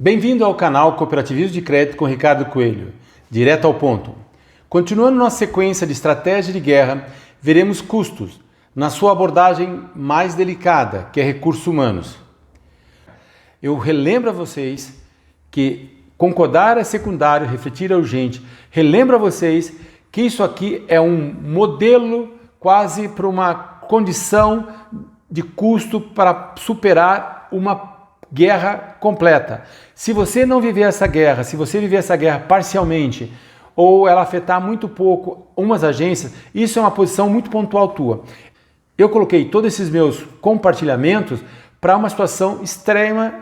Bem-vindo ao canal Cooperativismo de Crédito com Ricardo Coelho, direto ao ponto. Continuando nossa sequência de estratégia de guerra, veremos custos na sua abordagem mais delicada, que é recursos humanos. Eu relembro a vocês que concordar é secundário, refletir é urgente. Relembro a vocês que isso aqui é um modelo quase para uma condição de custo para superar uma guerra completa. Se você não viver essa guerra, se você viver essa guerra parcialmente, ou ela afetar muito pouco umas agências, isso é uma posição muito pontual tua. Eu coloquei todos esses meus compartilhamentos para uma situação extrema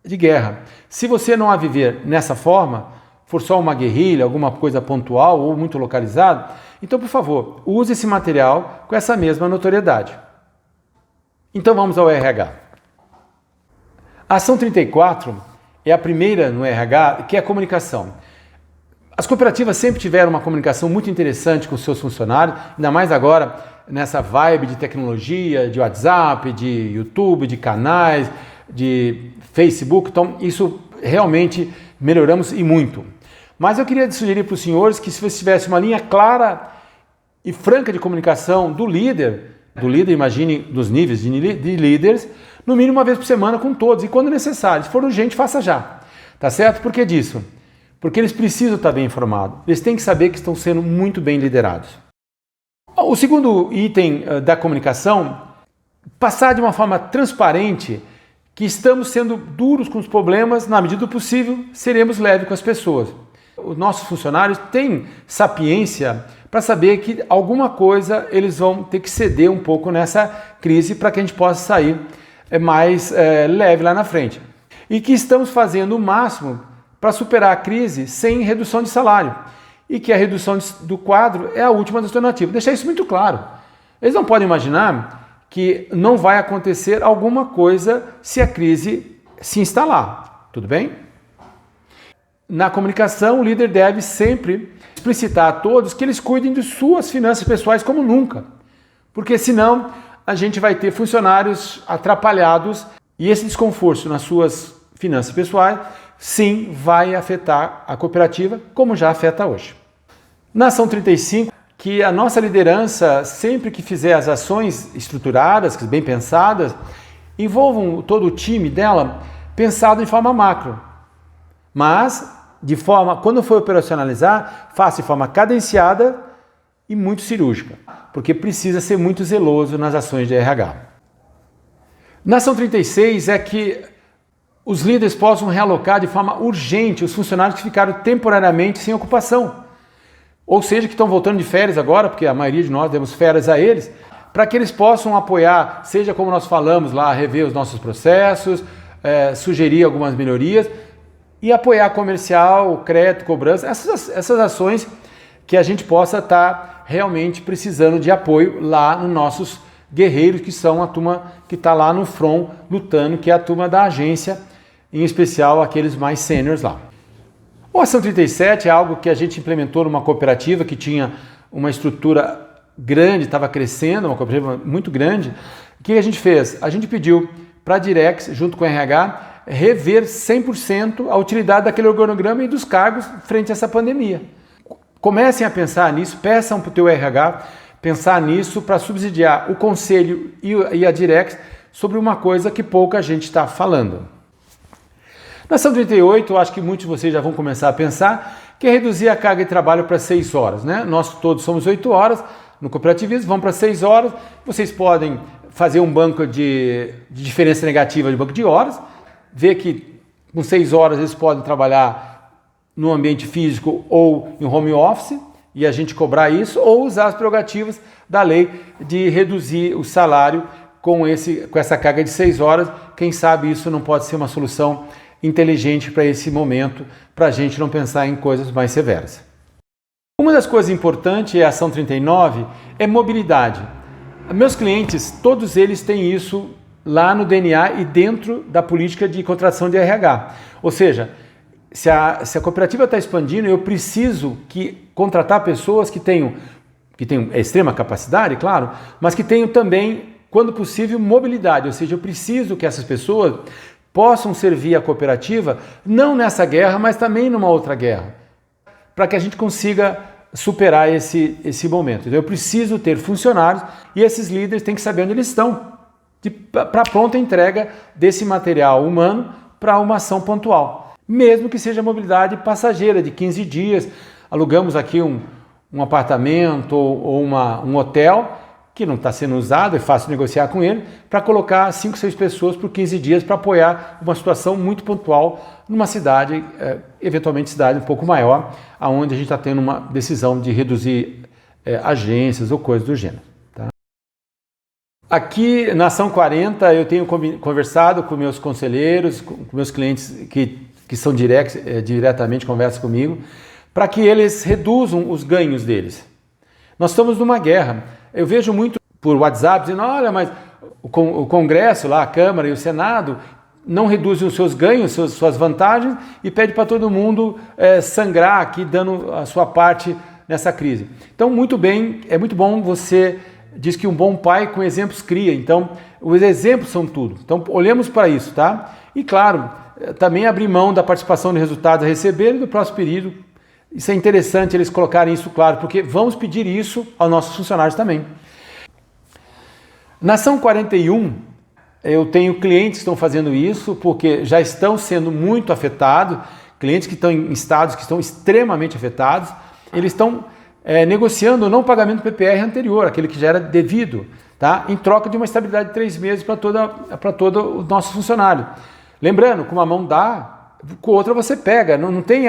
de guerra. Se você não a viver nessa forma, for só uma guerrilha, alguma coisa pontual ou muito localizado, então, por favor, use esse material com essa mesma notoriedade. Então vamos ao RH. A ação 34 é a primeira no RH, que é a comunicação. As cooperativas sempre tiveram uma comunicação muito interessante com seus funcionários, ainda mais agora nessa vibe de tecnologia, de WhatsApp, de YouTube, de canais, de Facebook. Então, isso realmente melhoramos e muito. Mas eu queria sugerir para os senhores que se você tivesse uma linha clara e franca de comunicação do líder, imagine dos níveis de líderes, no mínimo uma vez por semana com todos, e quando necessário, se for urgente, faça já. Tá certo? Por que disso? Porque eles precisam estar bem informados, eles têm que saber que estão sendo muito bem liderados. O segundo item da comunicação, passar de uma forma transparente que estamos sendo duros com os problemas, na medida do possível, seremos leves com as pessoas. Os nossos funcionários têm sapiência para saber que alguma coisa eles vão ter que ceder um pouco nessa crise para que a gente possa sair mais leve lá na frente. E que estamos fazendo o máximo para superar a crise sem redução de salário. E que a redução do quadro é a última alternativa. Deixar isso muito claro. Eles não podem imaginar que não vai acontecer alguma coisa se a crise se instalar. Tudo bem? Na comunicação, o líder deve sempre explicitar a todos que eles cuidem de suas finanças pessoais como nunca. Porque senão a gente vai ter funcionários atrapalhados e esse desconforto nas suas finanças pessoais, sim, vai afetar a cooperativa como já afeta hoje. Na ação 35, que a nossa liderança, sempre que fizer as ações estruturadas, bem pensadas, envolvam todo o time dela pensado em forma macro. Mas, quando for operacionalizar, faça de forma cadenciada e muito cirúrgica, porque precisa ser muito zeloso nas ações de RH. Na ação 36 é que os líderes possam realocar de forma urgente os funcionários que ficaram temporariamente sem ocupação, ou seja, que estão voltando de férias agora, porque a maioria de nós demos férias a eles, para que eles possam apoiar, seja como nós falamos lá, rever os nossos processos, sugerir algumas melhorias e apoiar comercial, crédito, cobrança, essas ações que a gente possa estar realmente precisando de apoio lá nos nossos guerreiros, que são a turma que está lá no front lutando, que é a turma da agência, em especial aqueles mais sêniores lá. A ação 37 é algo que a gente implementou numa cooperativa que tinha uma estrutura grande, estava crescendo, uma cooperativa muito grande. O que a gente fez? A gente pediu para a Direx, junto com o RH, rever 100% a utilidade daquele organograma e dos cargos frente a essa pandemia. Comecem a pensar nisso, peçam para o teu RH pensar nisso para subsidiar o conselho e a Direx sobre uma coisa que pouca gente está falando. Na ação 38, eu acho que muitos de vocês já vão começar a pensar, que é reduzir a carga de trabalho para 6 horas. Né? Nós todos somos 8 horas no cooperativismo, vamos para 6 horas. Vocês podem fazer um banco de diferença negativa de banco de horas, ver que com 6 horas eles podem trabalhar no ambiente físico ou em home office, e a gente cobrar isso, ou usar as prerrogativas da lei de reduzir o salário com essa carga de 6 horas. Quem sabe isso não pode ser uma solução inteligente para esse momento, para a gente não pensar em coisas mais severas. Uma das coisas importantes, é a ação 39, é mobilidade. Meus clientes, todos eles têm isso lá no DNA e dentro da política de contratação de RH. Ou seja, se a cooperativa está expandindo, eu preciso contratar pessoas que tenham extrema capacidade, claro, mas que tenham também, quando possível, mobilidade. Ou seja, eu preciso que essas pessoas possam servir a cooperativa, não nessa guerra, mas também numa outra guerra, para que a gente consiga superar esse momento. Então eu preciso ter funcionários e esses líderes têm que saber onde eles estão, para pronta entrega desse material humano para uma ação pontual, mesmo que seja mobilidade passageira de 15 dias. Alugamos aqui um apartamento ou um hotel que não está sendo usado, é fácil negociar com ele, para colocar 5, 6 pessoas por 15 dias para apoiar uma situação muito pontual numa cidade, eventualmente cidade um pouco maior, onde a gente está tendo uma decisão de reduzir agências ou coisas do gênero. Tá? Aqui na Ação 40 eu tenho conversado com meus conselheiros, com meus clientes que são diretamente conversam comigo, para que eles reduzam os ganhos deles. Nós estamos numa guerra. Eu vejo muito por WhatsApp dizendo, olha, mas o Congresso, lá, a Câmara e o Senado não reduzem os seus ganhos, suas vantagens e pede para todo mundo sangrar aqui, dando a sua parte nessa crise. Então, muito bem, é muito bom você diz que um bom pai com exemplos cria. Então, os exemplos são tudo. Então, olhemos para isso, tá? E, claro, também abrir mão da participação de resultados a receber e do próximo período. Isso é interessante eles colocarem isso claro, porque vamos pedir isso aos nossos funcionários também. Na Ação 41, eu tenho clientes que estão fazendo isso, porque já estão sendo muito afetados, clientes que estão em estados que estão extremamente afetados, eles estão negociando o não pagamento do PPR anterior, aquele que já era devido, tá? Em troca de uma estabilidade de 3 meses para todo o nosso funcionário. Lembrando, com uma mão dá, com outra você pega, não tem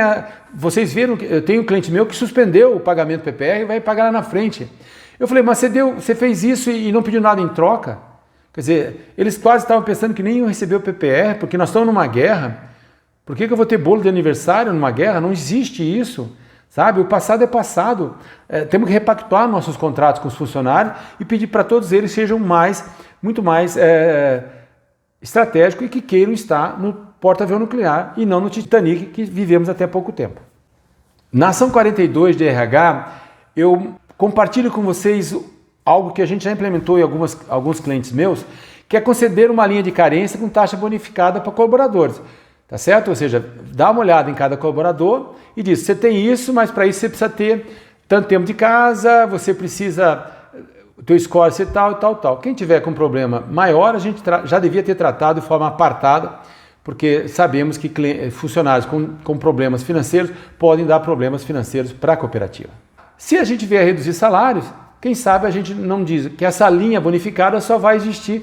vocês viram, eu tenho um cliente meu que suspendeu o pagamento do PPR e vai pagar lá na frente. Eu falei, mas você fez isso e não pediu nada em troca? Quer dizer, eles quase estavam pensando que nem iam receber o PPR, porque nós estamos numa guerra. Por que eu vou ter bolo de aniversário numa guerra? Não existe isso, sabe? O passado é passado. Temos que repactuar nossos contratos com os funcionários e pedir para todos eles sejam muito mais estratégicos e que queiram estar no porta-aviões nuclear e não no Titanic que vivemos até pouco tempo. Na Ação 42 de RH, eu compartilho com vocês algo que a gente já implementou em alguns clientes meus, que é conceder uma linha de carência com taxa bonificada para colaboradores. Tá certo? Ou seja, dá uma olhada em cada colaborador e diz, você tem isso, mas para isso você precisa ter tanto tempo de casa, você precisa, o teu score ser tal e tal, tal. Quem tiver com problema maior, a gente já devia ter tratado de forma apartada, porque sabemos que funcionários com problemas financeiros podem dar problemas financeiros para a cooperativa. Se a gente vier reduzir salários, quem sabe a gente não diz que essa linha bonificada só vai existir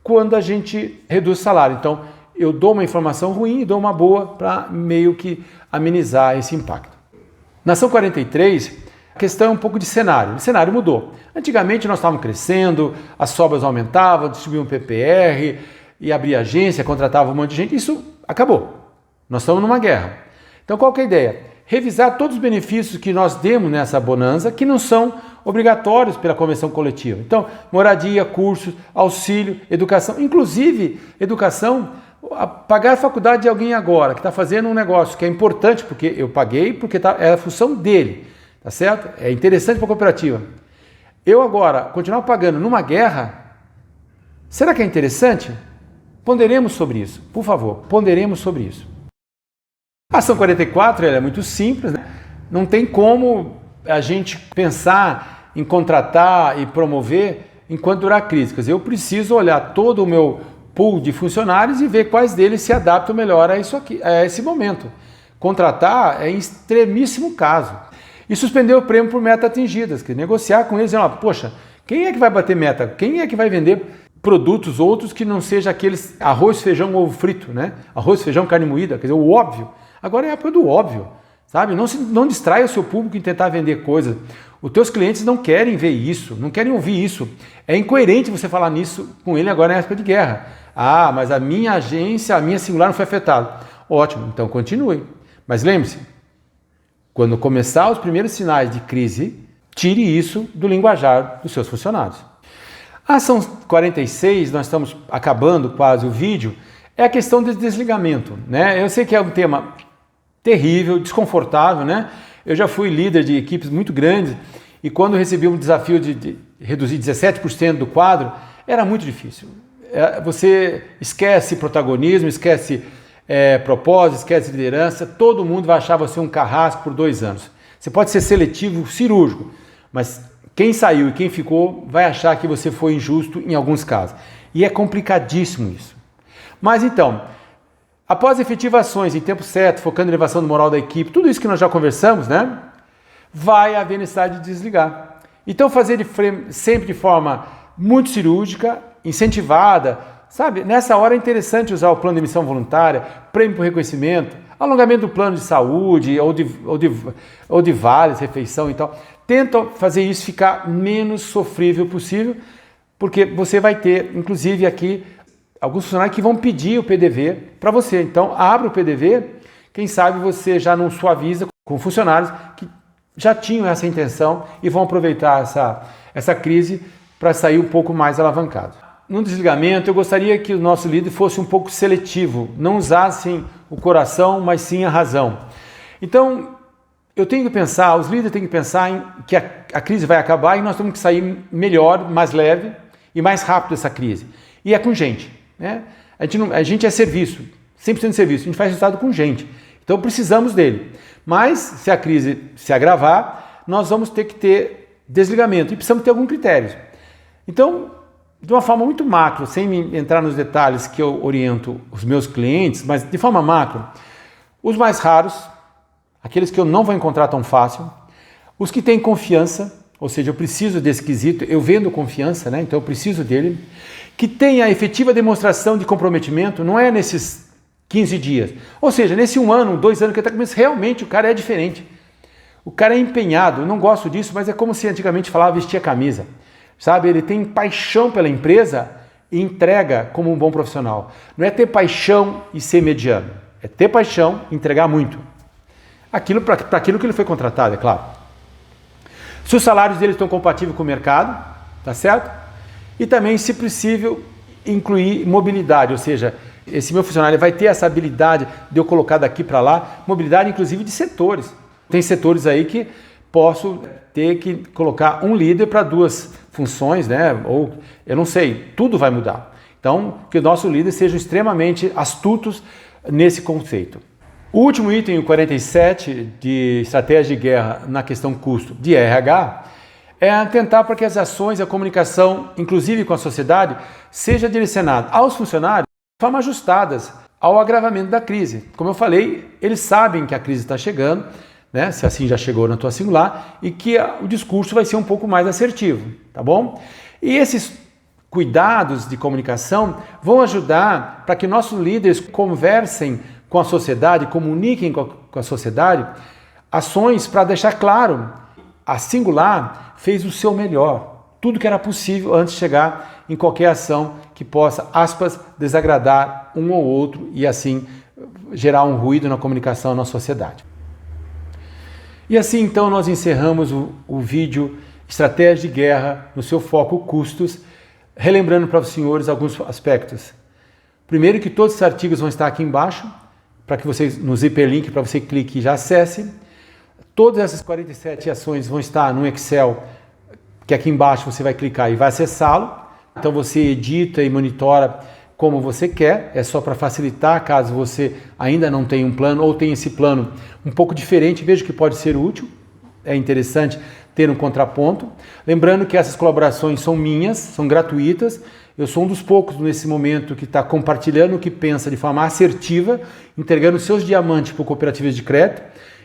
quando a gente reduz o salário. Então, eu dou uma informação ruim e dou uma boa para meio que amenizar esse impacto. Na Ação 43, a questão é um pouco de cenário. O cenário mudou. Antigamente nós estávamos crescendo, as sobras aumentavam, distribuíam PPR, e abrir agência, contratava um monte de gente, isso acabou. Nós estamos numa guerra. Então qual que é a ideia? Revisar todos os benefícios que nós demos nessa bonança, que não são obrigatórios pela convenção coletiva. Então, moradia, cursos, auxílio, educação, inclusive educação, pagar a faculdade de alguém agora, que está fazendo um negócio que é importante, porque eu paguei, porque é a função dele, tá certo? É interessante para a cooperativa. Eu agora continuar pagando numa guerra, será que é interessante? Ponderemos sobre isso, por favor, ponderemos sobre isso. A Ação 44 ela é muito simples, né? Não tem como a gente pensar em contratar e promover enquanto durar a crise. Quer dizer, eu preciso olhar todo o meu pool de funcionários e ver quais deles se adaptam melhor a isso aqui, a esse momento. Contratar é em extremíssimo caso. E suspender o prêmio por metas atingidas, que negociar com eles, dizendo, poxa, quem é que vai bater meta? Quem é que vai vender produtos outros que não seja aqueles arroz, feijão, ovo frito, né? Arroz, feijão, carne moída, quer dizer, o óbvio. Agora é a época do óbvio, sabe? Não distraia o seu público em tentar vender coisas. Os teus clientes não querem ver isso, não querem ouvir isso. É incoerente você falar nisso com ele agora na época de guerra. Ah, mas a minha agência, a minha singular não foi afetada. Ótimo, então continue. Mas lembre-se, quando começar os primeiros sinais de crise, tire isso do linguajar dos seus funcionários. A Ação 46, nós estamos acabando quase o vídeo, é a questão do desligamento, né? Eu sei que é um tema terrível, desconfortável, né? Eu já fui líder de equipes muito grandes e quando recebi um desafio de reduzir 17% do quadro, era muito difícil. você esquece protagonismo, esquece propósito, esquece liderança, todo mundo vai achar você um carrasco por 2 anos. Você pode ser seletivo, cirúrgico, mas quem saiu e quem ficou vai achar que você foi injusto em alguns casos. E é complicadíssimo isso. Mas então, após efetivações em tempo certo, focando em elevação do moral da equipe, tudo isso que nós já conversamos, né? Vai haver necessidade de desligar. Então fazer sempre de forma muito cirúrgica, incentivada, sabe? Nessa hora é interessante usar o plano de emissão voluntária, prêmio por reconhecimento, alongamento do plano de saúde ou de vales, refeição e tal. Tenta fazer isso ficar menos sofrível possível, porque você vai ter, inclusive aqui, alguns funcionários que vão pedir o PDV para você. Então, abre o PDV, quem sabe você já não suaviza com funcionários que já tinham essa intenção e vão aproveitar essa crise para sair um pouco mais alavancado. No desligamento, eu gostaria que o nosso líder fosse um pouco seletivo, não usassem o coração, mas sim a razão. Então, eu tenho que pensar, os líderes têm que pensar em que a crise vai acabar e nós temos que sair melhor, mais leve e mais rápido dessa crise. E é com gente, né? A gente é serviço, 100% de serviço, a gente faz resultado com gente. Então precisamos dele. Mas se a crise se agravar, nós vamos ter que ter desligamento e precisamos ter algum critério. Então, de uma forma muito macro, sem me entrar nos detalhes que eu oriento os meus clientes, mas de forma macro, os mais raros, aqueles que eu não vou encontrar tão fácil, os que têm confiança, ou seja, eu preciso desse quesito, eu vendo confiança, né? Então eu preciso dele, que tenha efetiva demonstração de comprometimento, não é nesses 15 dias, ou seja, nesse 1 ano, 2 anos que ele está começando, realmente o cara é diferente, o cara é empenhado, eu não gosto disso, mas é como se antigamente falava vestir a camisa, sabe? Ele tem paixão pela empresa e entrega como um bom profissional, não é ter paixão e ser mediano, é ter paixão e entregar muito. Aquilo para aquilo que ele foi contratado, é claro. Se os salários dele estão compatíveis com o mercado, tá certo? E também, se possível, incluir mobilidade, ou seja, esse meu funcionário vai ter essa habilidade de eu colocar daqui para lá, mobilidade inclusive de setores. Tem setores aí que posso ter que colocar um líder para 2 funções, né? Ou eu não sei, tudo vai mudar. Então, que os nossos líderes sejam extremamente astutos nesse conceito. O último item, o 47, de estratégia de guerra na questão custo de RH, é atentar para que as ações, a comunicação, inclusive com a sociedade, seja direcionada aos funcionários de forma ajustadas ao agravamento da crise. Como eu falei, eles sabem que a crise está chegando, né? Se assim já chegou na tua singular, e que o discurso vai ser um pouco mais assertivo, tá bom? E esses cuidados de comunicação vão ajudar para que nossos líderes conversem com a sociedade, comuniquem com a sociedade ações para deixar claro, a singular fez o seu melhor, tudo que era possível antes de chegar em qualquer ação que possa, aspas, desagradar um ou outro e assim gerar um ruído na comunicação na sociedade. E assim então nós encerramos o vídeo Estratégia de Guerra no seu foco custos, relembrando para os senhores alguns aspectos. Primeiro que todos os artigos vão estar aqui embaixo, para que vocês, nos hiperlink, para você clique e já acesse. Todas essas 47 ações vão estar no Excel, que aqui embaixo você vai clicar e vai acessá-lo. Então você edita e monitora como você quer, é só para facilitar, caso você ainda não tenha um plano ou tenha esse plano um pouco diferente, veja que pode ser útil, é interessante ter um contraponto. Lembrando que essas colaborações são minhas, são gratuitas, eu sou um dos poucos nesse momento que está compartilhando o que pensa de forma assertiva, entregando seus diamantes para cooperativas de crédito.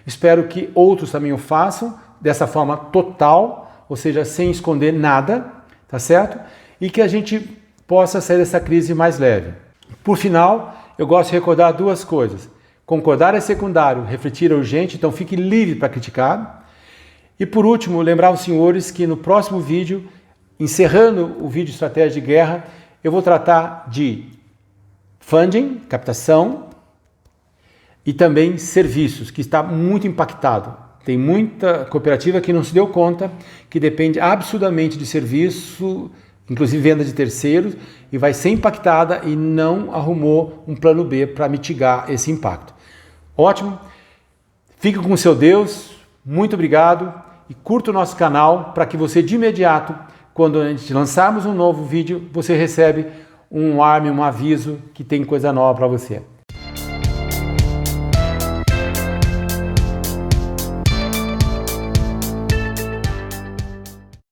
Espero que outros também o façam dessa forma total, ou seja, sem esconder nada, tá certo? E que a gente possa sair dessa crise mais leve. Por final, eu gosto de recordar 2 coisas. Concordar é secundário, refletir é urgente, então fique livre para criticar. E por último, lembrar aos senhores que no próximo vídeo, encerrando o vídeo Estratégia de Guerra, eu vou tratar de funding, captação, e também serviços, que está muito impactado. Tem muita cooperativa que não se deu conta, que depende absurdamente de serviço, inclusive venda de terceiros, e vai ser impactada e não arrumou um plano B para mitigar esse impacto. Ótimo, fique com o seu Deus, muito obrigado e curta o nosso canal para que você de imediato, quando a gente lançarmos um novo vídeo, você recebe um alarme, um aviso que tem coisa nova para você.